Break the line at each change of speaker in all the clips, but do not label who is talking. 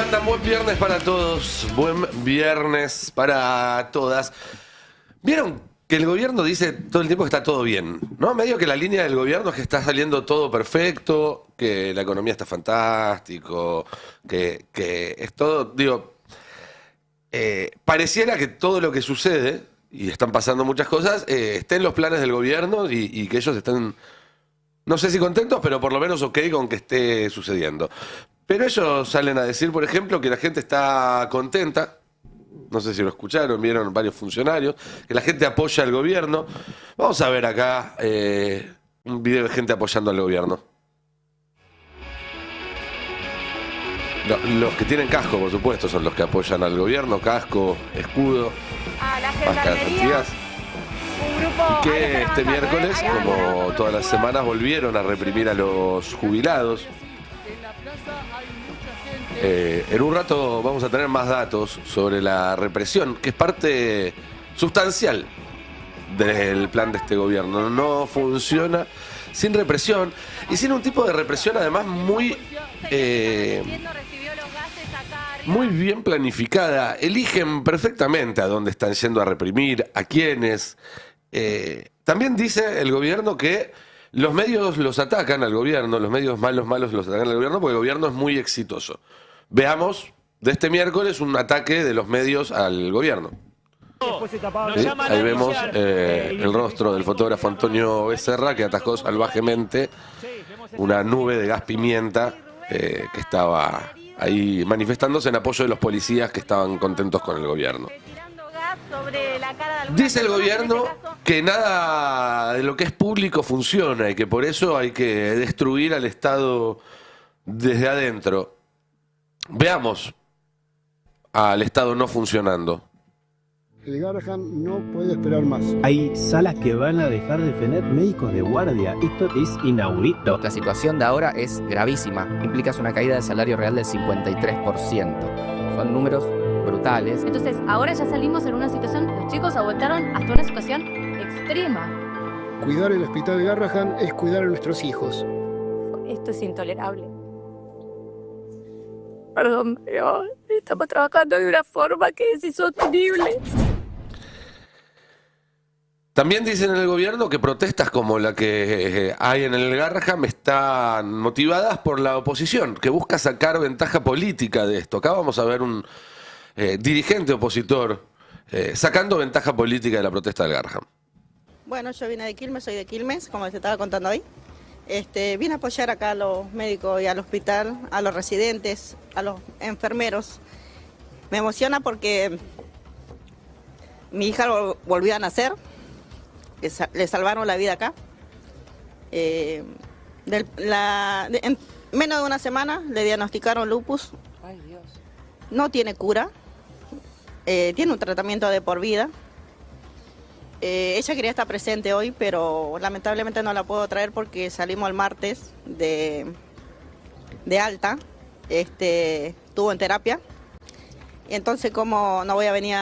andan? Buen viernes para todos, buen viernes para todas. ¿Vieron que el gobierno dice todo el tiempo que está todo bien? ¿No? Medio que la línea del gobierno es que está saliendo todo perfecto, que la economía está fantástico, que es todo, digo, pareciera que todo lo que sucede, y están pasando muchas cosas, esté en los planes del gobierno y que ellos estén, no sé si contentos, pero por lo menos ok con que esté sucediendo. Pero ellos salen a decir, por ejemplo, que la gente está contenta. No sé si lo escucharon, vieron varios funcionarios, que la gente apoya al gobierno. Vamos a ver acá un video de gente apoyando al gobierno. Los que tienen casco, por supuesto, son los que apoyan al gobierno. Casco, escudo,
la gendarmería. Un grupo
y que este miércoles, como todas las semanas, volvieron a reprimir a los jubilados. En un rato vamos a tener más datos sobre la represión, que es parte sustancial del plan de este gobierno. No funciona sin represión y sin un tipo de represión además muy bien planificada. Eligen perfectamente a dónde están yendo a reprimir, a quiénes. También dice el gobierno que los medios los atacan al gobierno, los medios malos los atacan al gobierno porque el gobierno es muy exitoso. Veamos de este miércoles un ataque de los medios al gobierno. ¿Sí? Ahí vemos el rostro del fotógrafo Antonio Becerra, que atajó salvajemente una nube de gas pimienta que estaba ahí manifestándose en apoyo de los policías que estaban contentos con el gobierno. Dice el gobierno que nada de lo que es público funciona y que por eso hay que destruir al Estado desde adentro. Veamos al Estado no funcionando.
El Garrahan no puede esperar más.
Hay salas que van a dejar de tener médicos de guardia. Esto es inaudito.
La situación de ahora es gravísima. Implica una caída del salario real del 53%. Son números brutales.
Entonces, ahora ya salimos en una situación, los chicos aguantaron hasta una situación extrema.
Cuidar el hospital Garrahan es cuidar a nuestros hijos.
Esto es intolerable. Perdón, pero estamos trabajando de una forma que es insostenible.
También dicen en el gobierno que protestas como la que hay en el Garrahan están motivadas por la oposición, que busca sacar ventaja política de esto. Acá vamos a ver un dirigente opositor sacando ventaja política de la protesta del Garrahan.
Bueno, yo vine de Quilmes, soy de Quilmes, como les estaba contando ahí. Vine a apoyar acá a los médicos y al hospital, a los residentes, a los enfermeros. Me emociona porque mi hija volvió a nacer, le salvaron la vida acá. En menos de una semana le diagnosticaron lupus.
Ay, Dios.
No tiene cura, tiene un tratamiento de por vida. Ella quería estar presente hoy, pero lamentablemente no la puedo traer porque salimos el martes de alta. Estuvo en terapia. Y entonces, ¿cómo no voy a venir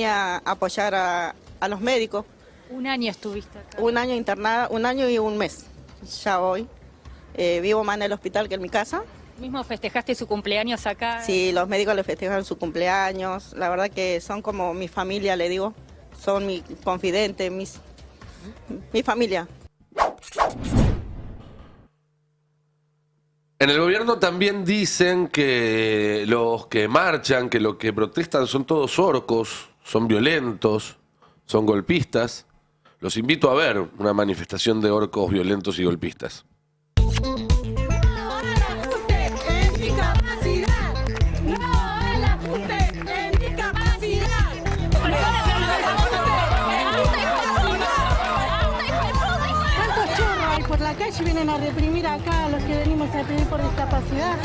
a apoyar a los médicos?
Un año estuviste acá.
Un año internada, un año y un mes. Ya voy. Vivo más en el hospital que en mi casa.
¿Mismo festejaste su cumpleaños acá?
Sí, los médicos le festejan su cumpleaños. La verdad que son como mi familia, le digo. Son mi confidente, mi familia.
En el gobierno también dicen que los que marchan, que los que protestan son todos orcos, son violentos, son golpistas. Los invito a ver una manifestación de orcos violentos y golpistas.
Si vienen a reprimir acá a los que venimos a pedir por discapacidad.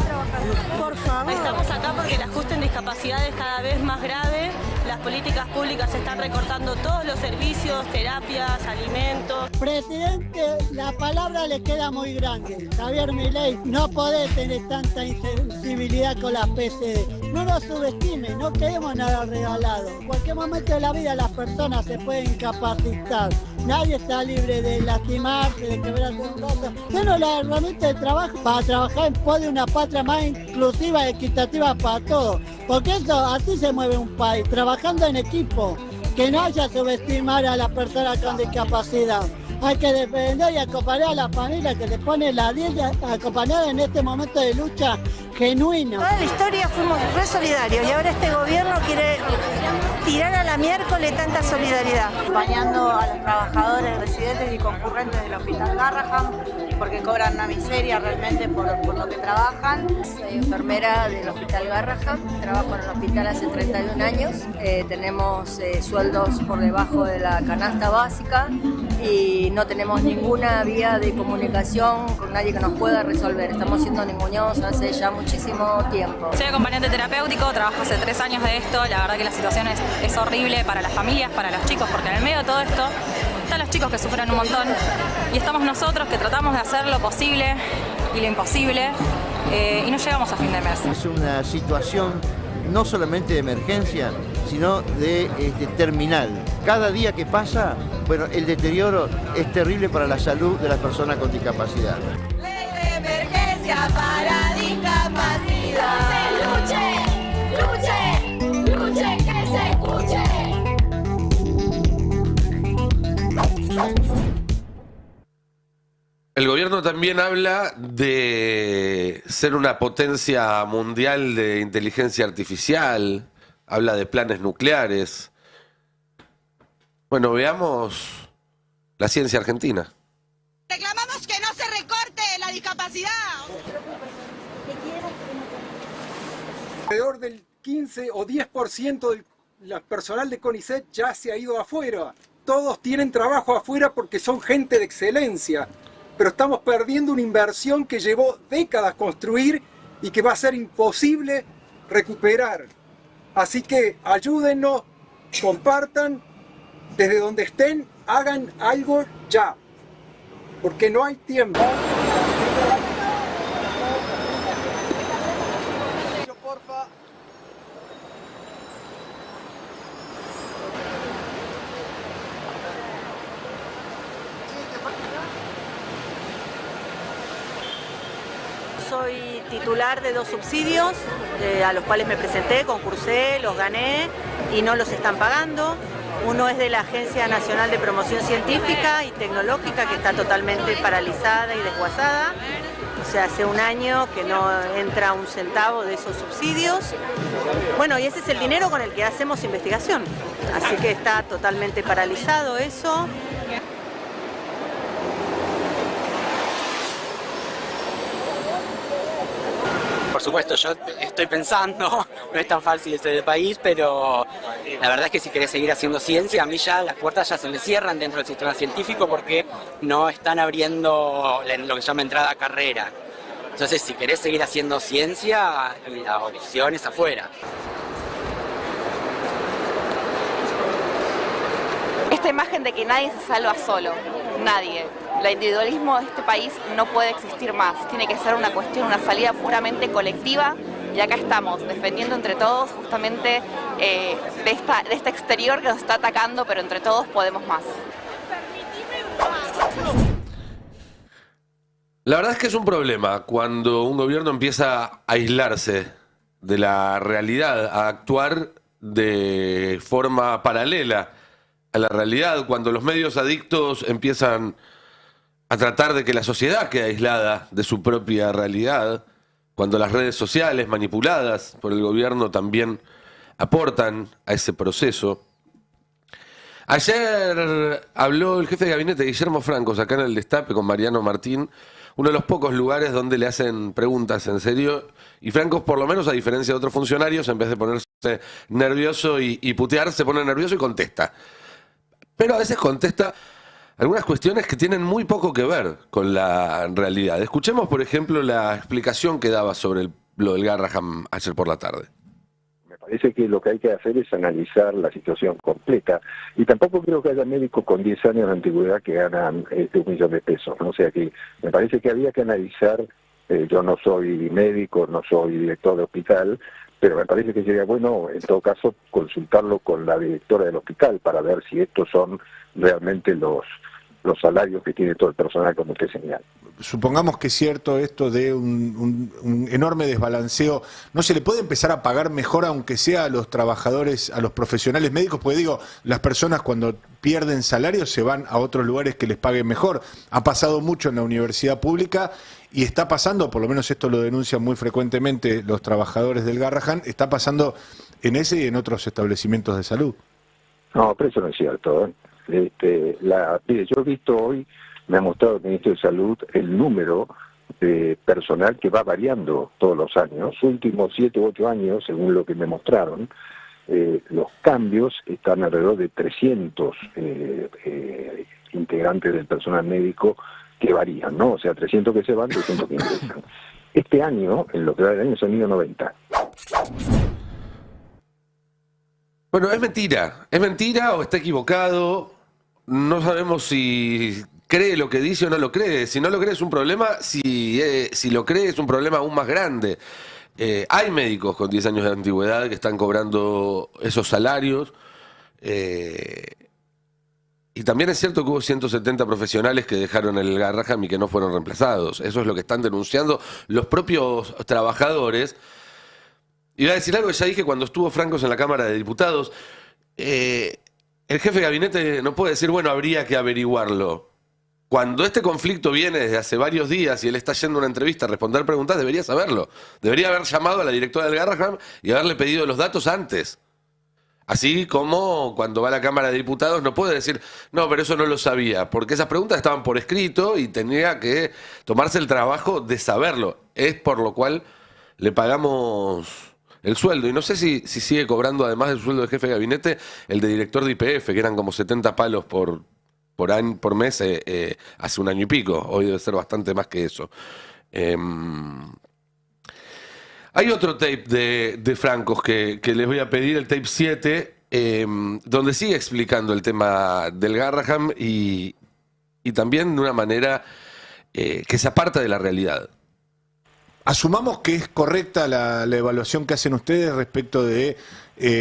Por favor.
Estamos acá porque el ajuste en discapacidad es cada vez más grave. Las políticas públicas se están recortando todos los servicios, terapias, alimentos.
Presidente, la palabra le queda muy grande. Javier Milei, no podés tener tanta insensibilidad con las PCD. No nos subestime, no queremos nada regalado. En cualquier momento de la vida las personas se pueden incapacitar. nadie está libre de lastimarse, de quebrarse un brazo. Tenemos la herramienta de trabajo para trabajar en pos de una patria más inclusiva y equitativa para todos. Porque eso, así se mueve un país, trabajando en equipo, que no haya subestimar a las personas con discapacidad. Hay que defender y acompañar a la familia que le pone la 10 y acompañar en este momento de lucha genuino.
Toda la historia fuimos re solidarios y ahora este gobierno quiere tirar a la miércoles tanta solidaridad.
Acompañando a los trabajadores, residentes y concurrentes del Hospital Garrahan, porque cobran una miseria realmente por lo que trabajan.
Soy enfermera del Hospital Garrahan, trabajo en el hospital hace 31 años. Tenemos sueldos por debajo de la canasta básica y no tenemos ninguna vía de comunicación con nadie que nos pueda resolver. Estamos siendo ninguneados hace ya muchísimo tiempo.
Soy acompañante terapéutico, trabajo hace 3 años de esto. La verdad que la situación es horrible para las familias, para los chicos, porque en el medio de todo esto están los chicos que sufren un montón y estamos nosotros que tratamos de hacer lo posible y lo imposible y no llegamos a fin de mes.
Es una situación no solamente de emergencia, sino de terminal. Cada día que pasa, bueno, el deterioro es terrible para la salud de las personas con discapacidad.
Ley de emergencia para discapacidad. Luche, luche, luche, que se escuche.
El gobierno también habla de ser una potencia mundial de inteligencia artificial, habla de planes nucleares. Bueno, veamos la ciencia argentina.
Reclamamos que no se recorte la discapacidad.
Alrededor del 15 o 10% del personal de CONICET ya se ha ido afuera. Todos tienen trabajo afuera porque son gente de excelencia. Pero estamos perdiendo una inversión que llevó décadas construir y que va a ser imposible recuperar. Así que ayúdennos, compartan, desde donde estén, hagan algo ya, porque no hay tiempo.
Soy titular de 2 subsidios a los cuales me presenté, concursé, los gané y no los están pagando. Uno es de la Agencia Nacional de Promoción Científica y Tecnológica, que está totalmente paralizada y desguazada. O sea, hace un año que no entra un centavo de esos subsidios. Bueno, y ese es el dinero con el que hacemos investigación. Así que está totalmente paralizado eso.
Por supuesto, yo estoy pensando, no es tan fácil ser del país, pero la verdad es que si querés seguir haciendo ciencia, a mí ya las puertas ya se me cierran dentro del sistema científico porque no están abriendo lo que se llama entrada a carrera. Entonces, si querés seguir haciendo ciencia, la opción es afuera.
Esta imagen de que nadie se salva solo, nadie. El individualismo de este país no puede existir más, tiene que ser una cuestión, una salida puramente colectiva y acá estamos defendiendo entre todos justamente de este exterior que nos está atacando, pero entre todos podemos más.
La verdad es que es un problema cuando un gobierno empieza a aislarse de la realidad, a actuar de forma paralela a la realidad, cuando los medios adictos empiezan a tratar de que la sociedad quede aislada de su propia realidad, cuando las redes sociales manipuladas por el gobierno también aportan a ese proceso. Ayer habló el jefe de gabinete Guillermo Francos acá en el Destape con Mariano Martín, uno de los pocos lugares donde le hacen preguntas en serio, y Francos, por lo menos a diferencia de otros funcionarios, en vez de ponerse nervioso y putear, se pone nervioso y contesta. Pero a veces contesta algunas cuestiones que tienen muy poco que ver con la realidad. Escuchemos, por ejemplo, la explicación que daba sobre lo del Garrahan ayer por la tarde.
Me parece que lo que hay que hacer es analizar la situación completa. Y tampoco creo que haya médicos con 10 años de antigüedad que ganan 1 millón de pesos, ¿no? O sea que me parece que había que analizar, yo no soy médico, no soy director de hospital, pero me parece que sería bueno, en todo caso, consultarlo con la directora del hospital para ver si estos son realmente los salarios que tiene todo el personal, como usted señala.
Supongamos que es cierto esto de un enorme desbalanceo, ¿no se le puede empezar a pagar mejor, aunque sea a los trabajadores, a los profesionales médicos? Porque digo, las personas cuando pierden salarios se van a otros lugares que les paguen mejor. Ha pasado mucho en la universidad pública y está pasando, por lo menos esto lo denuncian muy frecuentemente los trabajadores del Garrahan, está pasando en ese y en otros establecimientos de salud.
No, pero eso no es cierto, ¿eh? Mire, yo he visto hoy, me ha mostrado el Ministro de Salud el número de personal que va variando todos los años, últimos 7 u 8 años, según lo que me mostraron, los cambios están alrededor de 300 integrantes del personal médico que varían, ¿no? O sea, 300 que se van, 300 que ingresan. Este año, en lo que va del año, se han ido 90.
Bueno, es mentira o está equivocado. No sabemos si cree lo que dice o no lo cree. Si no lo cree es un problema, si lo cree es un problema aún más grande. Hay médicos con 10 años de antigüedad que están cobrando esos salarios. Y también es cierto que hubo 170 profesionales que dejaron el Garrahan y que no fueron reemplazados. Eso es lo que están denunciando los propios trabajadores. Iba a decir algo que ya dije cuando estuvo Francos en la Cámara de Diputados. El jefe de gabinete no puede decir, bueno, habría que averiguarlo. Cuando este conflicto viene desde hace varios días y él está yendo a una entrevista a responder preguntas, debería saberlo. Debería haber llamado a la directora del Garrahan y haberle pedido los datos antes. Así como cuando va a la Cámara de Diputados no puede decir, no, pero eso no lo sabía, porque esas preguntas estaban por escrito y tenía que tomarse el trabajo de saberlo. Es por lo cual le pagamos el sueldo. Y no sé si sigue cobrando, además del sueldo de jefe de gabinete, el de director de IPF, que eran como 70 palos por mes hace un año y pico. Hoy debe ser bastante más que eso. Hay otro tape de Francos que les voy a pedir, el tape 7, donde sigue explicando el tema del Garrahan y también de una manera que se aparta de la realidad.
Asumamos que es correcta la evaluación que hacen ustedes respecto de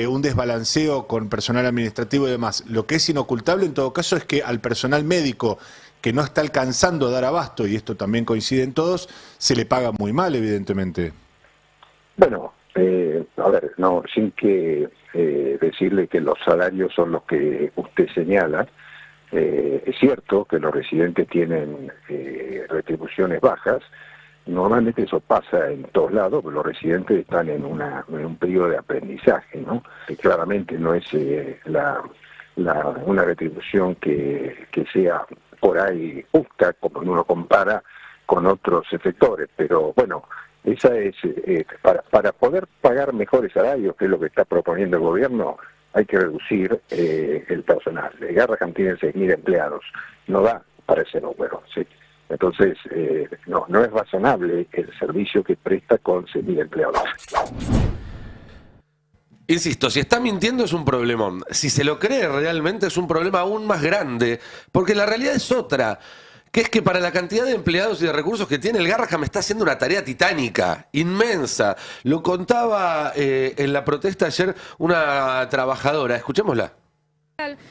un desbalanceo con personal administrativo y demás. Lo que es inocultable en todo caso es que al personal médico que no está alcanzando a dar abasto, y esto también coincide en todos, se le paga muy mal, evidentemente.
Bueno, a ver, no, sin que decirle que los salarios son los que usted señala. Es cierto que los residentes tienen retribuciones bajas. Normalmente eso pasa en todos lados, pero los residentes están en un periodo de aprendizaje, ¿no? Que claramente no es una retribución que sea por ahí justa, como uno compara con otros sectores, pero bueno, esa es para poder pagar mejores salarios, que es lo que está proponiendo el gobierno, hay que reducir el personal. El Garrahan tiene 6.000 empleados, no da para ese número, ¿sí? Entonces, no es razonable el servicio que presta con 6.000 empleados.
Insisto, si está mintiendo es un problemón. Si se lo cree realmente es un problema aún más grande, porque la realidad es otra, que es que para la cantidad de empleados y de recursos que tiene el Garrahan está haciendo una tarea titánica, inmensa. Lo contaba en la protesta ayer una trabajadora. Escuchémosla.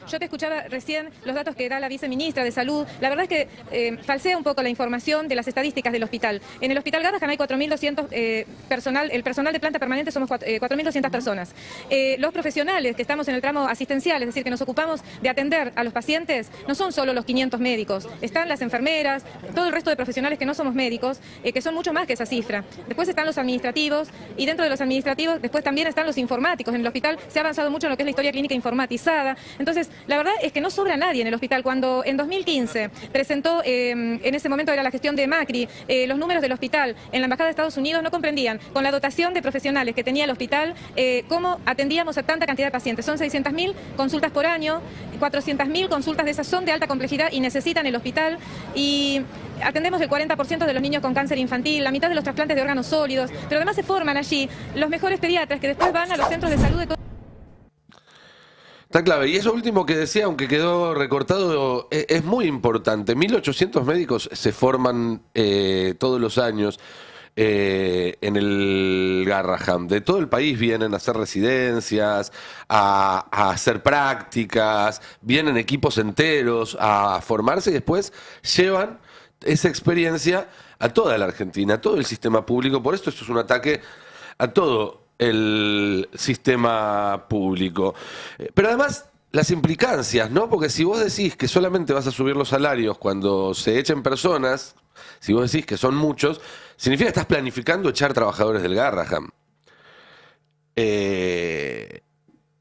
Yo te escuchaba recién los datos que da la viceministra de Salud. La verdad es que falsea un poco la información de las estadísticas del hospital. En el Hospital Garrahan hay 4.200 personal, el personal de planta permanente somos 4.200 personas. Los profesionales que estamos en el tramo asistencial, es decir, que nos ocupamos de atender a los pacientes, no son solo los 500 médicos. Están las enfermeras, todo el resto de profesionales que no somos médicos, que son mucho más que esa cifra. Después están los administrativos y dentro de los administrativos después también están los informáticos. En el hospital se ha avanzado mucho en lo que es la historia clínica informatizada. Entonces, la verdad es que no sobra nadie en el hospital. Cuando en 2015 presentó, en ese momento era la gestión de Macri, los números del hospital en la Embajada de Estados Unidos no comprendían, con la dotación de profesionales que tenía el hospital, cómo atendíamos a tanta cantidad de pacientes. Son 600.000 consultas por año, 400.000 consultas de esas son de alta complejidad y necesitan el hospital, y atendemos el 40% de los niños con cáncer infantil, la mitad de los trasplantes de órganos sólidos, pero además se forman allí los mejores pediatras que después van a los centros de salud de todo.
Está clave. Y eso último que decía, aunque quedó recortado, es muy importante. 1.800 médicos se forman todos los años. en el Garrahan. De todo el país vienen a hacer residencias, a hacer prácticas, vienen equipos enteros a formarse y después llevan esa experiencia a toda la Argentina, a todo el sistema público. Por esto es un ataque a todo el sistema público. Pero además, las implicancias, ¿no? Porque si vos decís que solamente vas a subir los salarios cuando se echen personas, si vos decís que son muchos, significa que estás planificando echar trabajadores del Garrahan.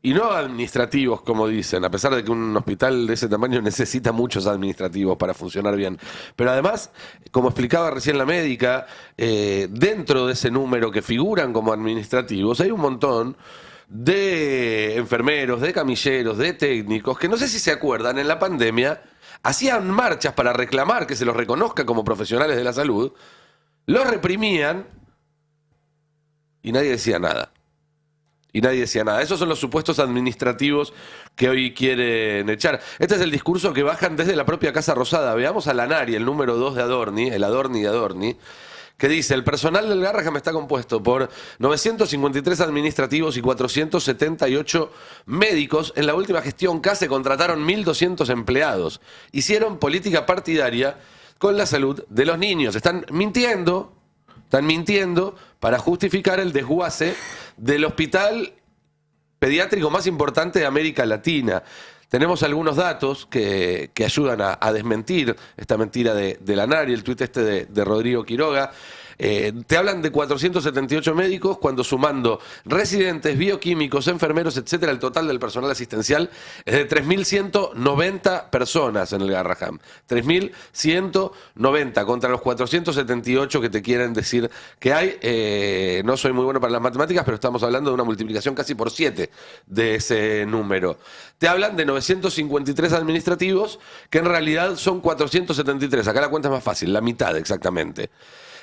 Y no administrativos, como dicen, a pesar de que un hospital de ese tamaño necesita muchos administrativos para funcionar bien. Pero además, como explicaba recién la médica, dentro de ese número que figuran como administrativos, hay un montón de enfermeros, de camilleros, de técnicos, que no sé si se acuerdan, en la pandemia hacían marchas para reclamar que se los reconozca como profesionales de la salud, los reprimían y nadie decía nada. Y nadie decía nada. Esos son los supuestos administrativos que hoy quieren echar. Este es el discurso que bajan desde la propia Casa Rosada. Veamos a Lanari, el número 2 de Adorni, el Adorni de Adorni, que dice: el personal del Garrahan está compuesto por 953 administrativos y 478 médicos. En la última gestión K se contrataron 1.200 empleados. Hicieron política partidaria con la salud de los niños. Están mintiendo para justificar el desguace del hospital pediátrico más importante de América Latina. Tenemos algunos datos que ayudan a desmentir esta mentira de Lanari, el tuit de Rodrigo Quiroga. Te hablan de 478 médicos, cuando sumando residentes, bioquímicos, enfermeros, etcétera, el total del personal asistencial es de 3.190 personas en el Garrahan. 3.190 contra los 478 que te quieren decir que hay. No soy muy bueno para las matemáticas, pero estamos hablando de una multiplicación casi por 7 de ese número. Te hablan de 953 administrativos, que en realidad son 473. Acá la cuenta es más fácil, la mitad exactamente.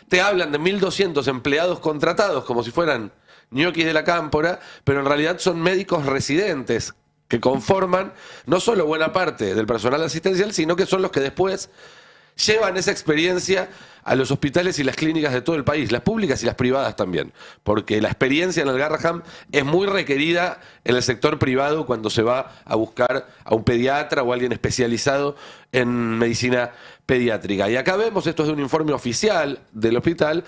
Te hablan de 1.200 empleados contratados como si fueran ñoquis de la cámpora, pero en realidad son médicos residentes que conforman no solo buena parte del personal asistencial, sino que son los que después llevan esa experiencia a los hospitales y las clínicas de todo el país, las públicas y las privadas también, porque la experiencia en el Garrahan es muy requerida en el sector privado cuando se va a buscar a un pediatra o alguien especializado en medicina pediátrica. Y acá vemos, esto es de un informe oficial del hospital,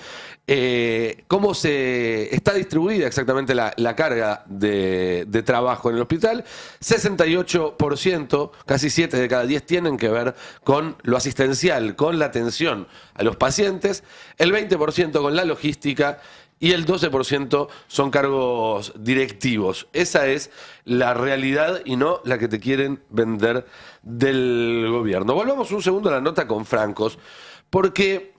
cómo se está distribuida exactamente la carga de trabajo en el hospital. 68%, casi 7 de cada 10 tienen que ver con lo asistencial, con la atención a los pacientes, el 20% con la logística y el 12% son cargos directivos. Esa es la realidad y no la que te quieren vender del gobierno. Volvamos un segundo a la nota con Francos, porque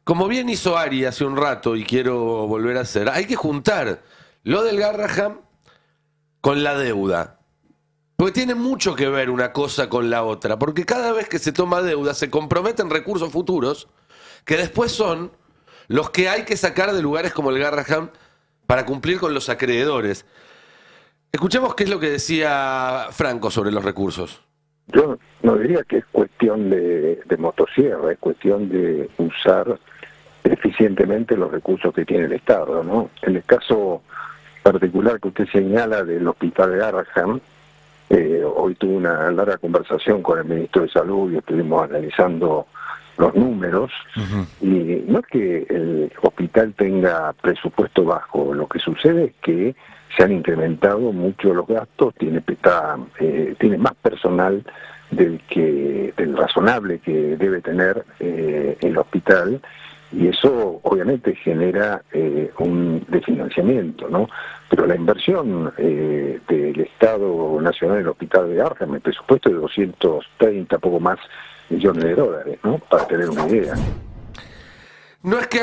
como bien hizo Ari hace un rato y quiero volver a hacer, hay que juntar lo del Garrahan con la deuda. Porque tiene mucho que ver una cosa con la otra, porque cada vez que se toma deuda se comprometen recursos futuros que después son los que hay que sacar de lugares como el Garrahan para cumplir con los acreedores. Escuchemos qué es lo que decía Franco sobre los recursos.
Yo no diría que es cuestión de motosierra, es cuestión de usar eficientemente los recursos que tiene el Estado, ¿no? En el caso particular que usted señala del hospital de Garrahan, hoy tuve una larga conversación con el ministro de Salud y estuvimos analizando los números. Y no es que el hospital tenga presupuesto bajo, lo que sucede es que se han incrementado mucho los gastos, tiene más personal del razonable que debe tener el hospital, y eso obviamente genera un desfinanciamiento, ¿no? Pero la inversión del Estado Nacional en el Hospital de Garrahan, el presupuesto de 230, poco más, millones de dólares, ¿no? Para tener una idea.
No es que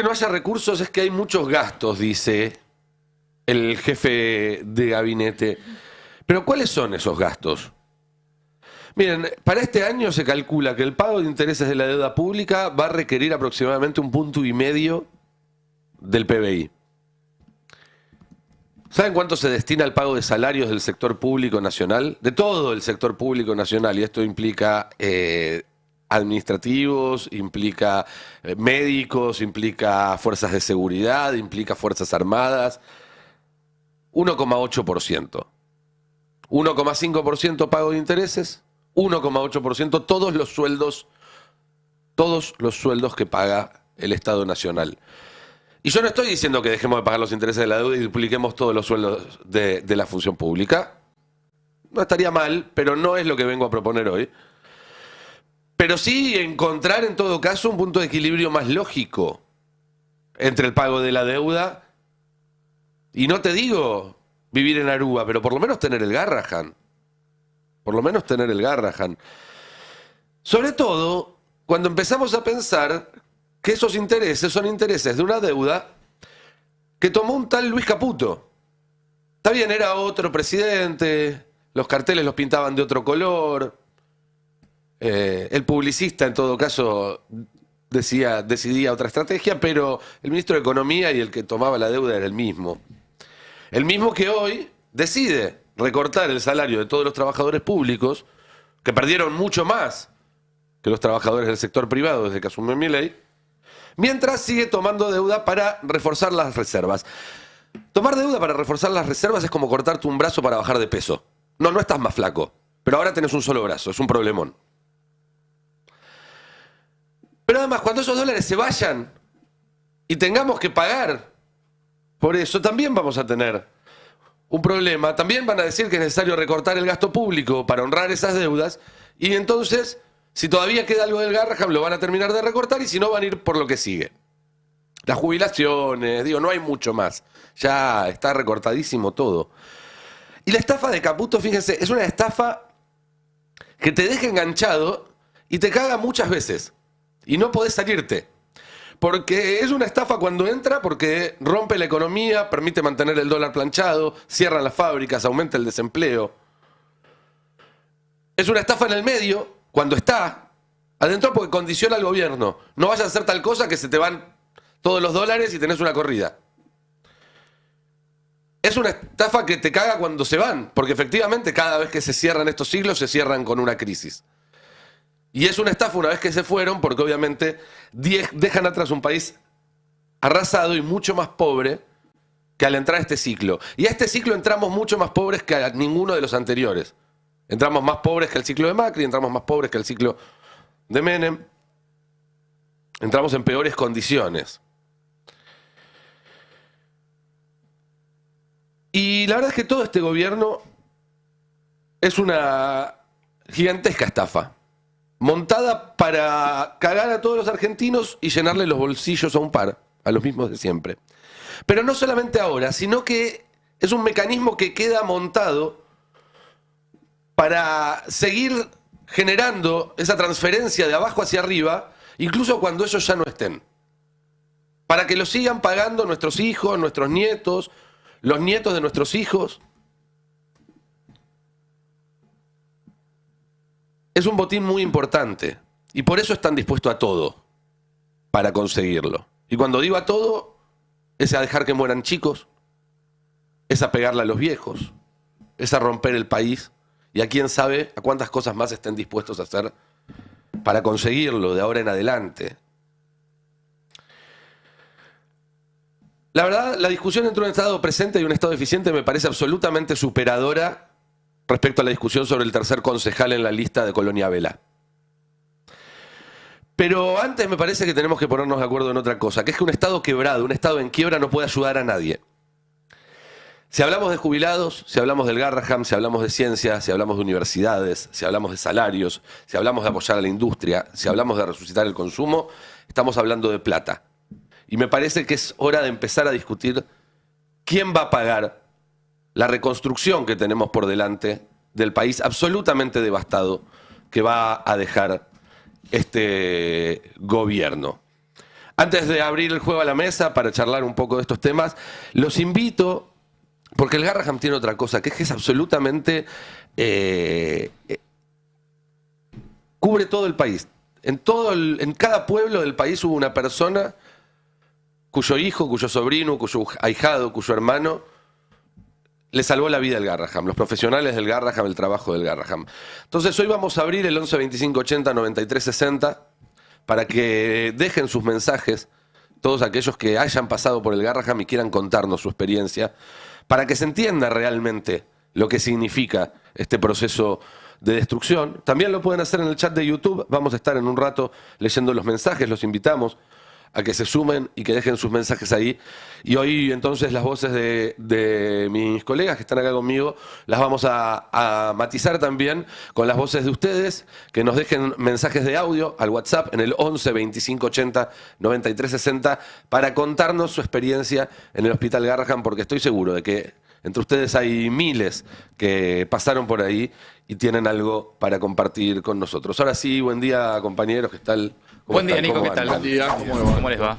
no haya recursos, es que hay muchos gastos, dice el jefe de gabinete. Pero ¿cuáles son esos gastos? Miren, para este año se calcula que el pago de intereses de la deuda pública va a requerir aproximadamente 1,5 puntos del PBI. ¿Saben cuánto se destina al pago de salarios del sector público nacional? De todo el sector público nacional, y esto implica administrativos, implica médicos, implica fuerzas de seguridad, implica fuerzas armadas. 1,8%. 1,5% pago de intereses, 1,8% todos los sueldos que paga el Estado Nacional. Y yo no estoy diciendo que dejemos de pagar los intereses de la deuda y dupliquemos todos los sueldos de la función pública. No estaría mal, pero no es lo que vengo a proponer hoy. Pero sí encontrar en todo caso un punto de equilibrio más lógico entre el pago de la deuda y no te digo vivir en Aruba, pero por lo menos tener el Garrahan. Por lo menos tener el Garrahan. Sobre todo cuando empezamos a pensar que esos intereses son intereses de una deuda que tomó un tal Luis Caputo. Está bien, era otro presidente, los carteles los pintaban de otro color, el publicista en todo caso decidía otra estrategia, pero el ministro de Economía y el que tomaba la deuda era el mismo. El mismo que hoy decide recortar el salario de todos los trabajadores públicos, que perdieron mucho más que los trabajadores del sector privado desde que asumió Milei, mientras sigue tomando deuda para reforzar las reservas. Tomar deuda para reforzar las reservas es como cortarte un brazo para bajar de peso. No estás más flaco, pero ahora tenés un solo brazo, es un problemón. Pero además, cuando esos dólares se vayan y tengamos que pagar por eso, también vamos a tener un problema. También van a decir que es necesario recortar el gasto público para honrar esas deudas. Y entonces, si todavía queda algo del Garrahan, lo van a terminar de recortar y si no, van a ir por lo que sigue. Las jubilaciones, no hay mucho más. Ya está recortadísimo todo. Y la estafa de Caputo, fíjense, es una estafa que te deja enganchado y te caga muchas veces. Y no podés salirte. Porque es una estafa cuando entra, porque rompe la economía, permite mantener el dólar planchado, cierran las fábricas, aumenta el desempleo. Es una estafa en el medio, cuando está adentro, porque condiciona al gobierno. No vayas a hacer tal cosa que se te van todos los dólares y tenés una corrida. Es una estafa que te caga cuando se van, porque efectivamente cada vez que se cierran estos siglos se cierran con una crisis. Y es una estafa una vez que se fueron, porque obviamente dejan atrás un país arrasado y mucho más pobre que al entrar a este ciclo. Y a este ciclo entramos mucho más pobres que a ninguno de los anteriores. Entramos más pobres que el ciclo de Macri, entramos más pobres que el ciclo de Menem. Entramos en peores condiciones. Y la verdad es que todo este gobierno es una gigantesca estafa, montada para cagar a todos los argentinos y llenarle los bolsillos a un par, a los mismos de siempre. Pero no solamente ahora, sino que es un mecanismo que queda montado para seguir generando esa transferencia de abajo hacia arriba, incluso cuando ellos ya no estén. Para que lo sigan pagando nuestros hijos, nuestros nietos, los nietos de nuestros hijos. Es un botín muy importante y por eso están dispuestos a todo para conseguirlo. Y cuando digo a todo, es a dejar que mueran chicos, es a pegarle a los viejos, es a romper el país y a quién sabe a cuántas cosas más estén dispuestos a hacer para conseguirlo de ahora en adelante. La verdad, la discusión entre un Estado presente y un Estado eficiente me parece absolutamente superadora respecto a la discusión sobre el tercer concejal en la lista de Colonia Vela. Pero antes me parece que tenemos que ponernos de acuerdo en otra cosa, que es que un Estado quebrado, un Estado en quiebra no puede ayudar a nadie. Si hablamos de jubilados, si hablamos del Garrahan, si hablamos de ciencia, si hablamos de universidades, si hablamos de salarios, si hablamos de apoyar a la industria, si hablamos de resucitar el consumo, estamos hablando de plata. Y me parece que es hora de empezar a discutir quién va a pagar la reconstrucción que tenemos por delante del país absolutamente devastado que va a dejar este gobierno. Antes de abrir el juego a la mesa para charlar un poco de estos temas, los invito, porque el Garrahan tiene otra cosa, que es absolutamente cubre todo el país. En cada pueblo del país hubo una persona cuyo hijo, cuyo sobrino, cuyo ahijado, cuyo hermano le salvó la vida al Garraham, los profesionales del Garraham, el trabajo del Garraham. Entonces hoy vamos a abrir el 11 25 80 93 60 para que dejen sus mensajes, todos aquellos que hayan pasado por el Garraham y quieran contarnos su experiencia, para que se entienda realmente lo que significa este proceso de destrucción. También lo pueden hacer en el chat de YouTube. Vamos a estar en un rato leyendo los mensajes. Los invitamos a que se sumen y que dejen sus mensajes ahí. Y hoy entonces las voces de mis colegas que están acá conmigo las vamos a matizar también con las voces de ustedes, que nos dejen mensajes de audio al WhatsApp en el 11 25 80 93 60 para contarnos su experiencia en el Hospital Garraham, porque estoy seguro de que entre ustedes hay miles que pasaron por ahí y tienen algo para compartir con nosotros. Ahora sí, buen día, compañeros. ¿Qué tal?
Buen día, Nico, ¿qué tal? Buen día, ¿cómo les va?